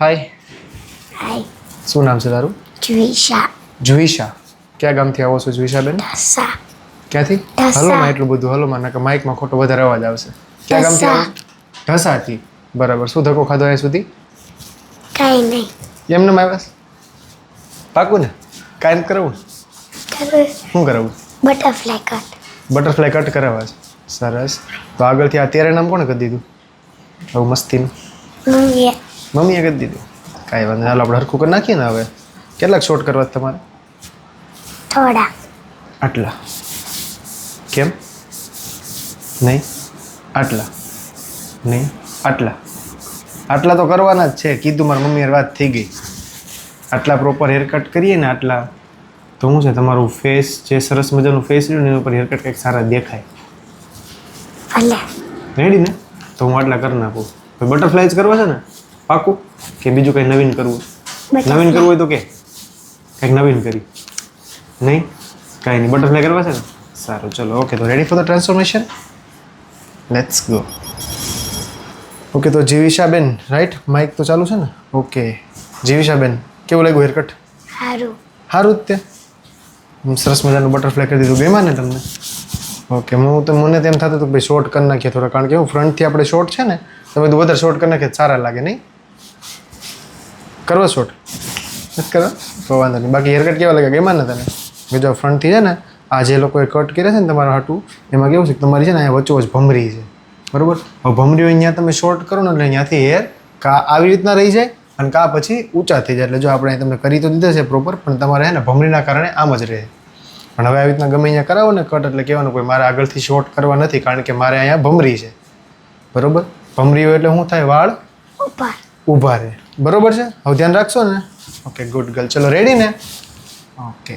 હાય, હાય શું નામ છે તારું? જુઈશા જુઈશા. ક્યાં ગામથી આવો છો જુઈશાબેન? ઢસા ક્યાંથી? ઢસા. હલોમાં એટલું બધું હલોમાં, નકર માઇકમાં ખોટો વધારે અવાજ આવશે. ક્યાં ગામથી આવો? ઢસાથી. બરાબર. શું ધક્કો ખાધો અહીંયા સુધી? કાંઈ નહીં એમને આવ્યા છે? પાકું ને? કાંઈ નથી કરાવું? કરું શું કરાવું? બટરફ્લાય કટ બટરફ્લાય કટ કરાવવા છે. સરસ. તો આગળથી આ ત્યારે નામ કોણે કરી દીધું? આવું મસ્તીનું મમ્મીએ મમ્મીએ કરી દીધું. કાંઈ વાંધો નહીં. હાલો આપણે હરખું કરી નાખીએ ને હવે. કેટલાક શોટ કરવા છે તમારે? થોડા આટલા. કેમ? નહીં આટલા, નહીં આટલા. આટલા તો કરવાના જ છે. કીધું મારી મમ્મીએ વાત થઈ ગઈ. આટલા પ્રોપર હેરકટ કરીએ ને આટલા તો શું છે તમારું ફેસ જે સરસ મજાનું ફેસ રહ્યું ને એના ઉપર હેરકટ કંઈક સારા દેખાય. ભલે રેડી ને? તો હું આટલા કરી નાખું. બટરફ્લાય જ કરવા છે ને? પાકું કે બીજું કંઈ નવીન કરવું? નવીન કરવું હોય તો કે કંઈક નવીન કરી. નહીં કાંઈ નહીં, બટરફ્લાય કરવા છે ને? સારું, ચલો. ઓકે, તો ready for the transformation? Let's go. Okay, તો જીવિશાબેન, રાઈટ? માઇક તો ચાલુ છે ને? ઓકે, જીવિશાબેન, કેવું લાગ્યું હેરકટ? સારું સારું જ તે. સરસ મજાનું બટરફ્લાય કરી દીધું. ગમ્યા ને તમને? ઓકે, મને તેમ થતું હતું કે ભાઈ શોર્ટ કરી નાખીએ થોડા, કારણ કે હું ફ્રન્ટથી આપણે શોર્ટ છે ને તમે તો વધારે શોર્ટ કરી નાખીએ સારા લાગે. નહીં કરવા શોર્ટ? નથી કરવા? તો વાંધો નહીં. બાકી હેરકટ કેવા લાગે? ગમ્યા ને તને? કે જો ફ્રન્ટથી છે ને આ જે લોકોએ કટ કર્યા છે ને તમારા હાટું, એમાં કેવું છે કે તમારી છે ને અહીંયા વચ્ચોવચ ભમરી છે, બરાબર? હવે ભમરી હોય ત્યાં તમે શોર્ટ કરો ને એટલે અહીંયાથી હેર કા આવી રીતના રહી જાય અને કા પછી ઊંચા થઈ જાય. એટલે જો આપણે તમને કરી તો દીધા છે પ્રોપર, પણ તમારે છે ને ભમરીના કારણે આમ જ રહે. પણ હવે આવી રીતના ગમે અહીંયા કરાવો ને કટ એટલે કહેવાનું કોઈ મારે આગળથી શોર્ટ કરવા નથી, કારણ કે મારે અહીંયા ભમરી છે, બરાબર? ભમરી હોય એટલે શું થાય? વાળ ઉપર ઊભા રહે, બરાબર છે? હવે ધ્યાન રાખશો ને? Okay, good girl. ચલો, રેડી ને? ઓકે.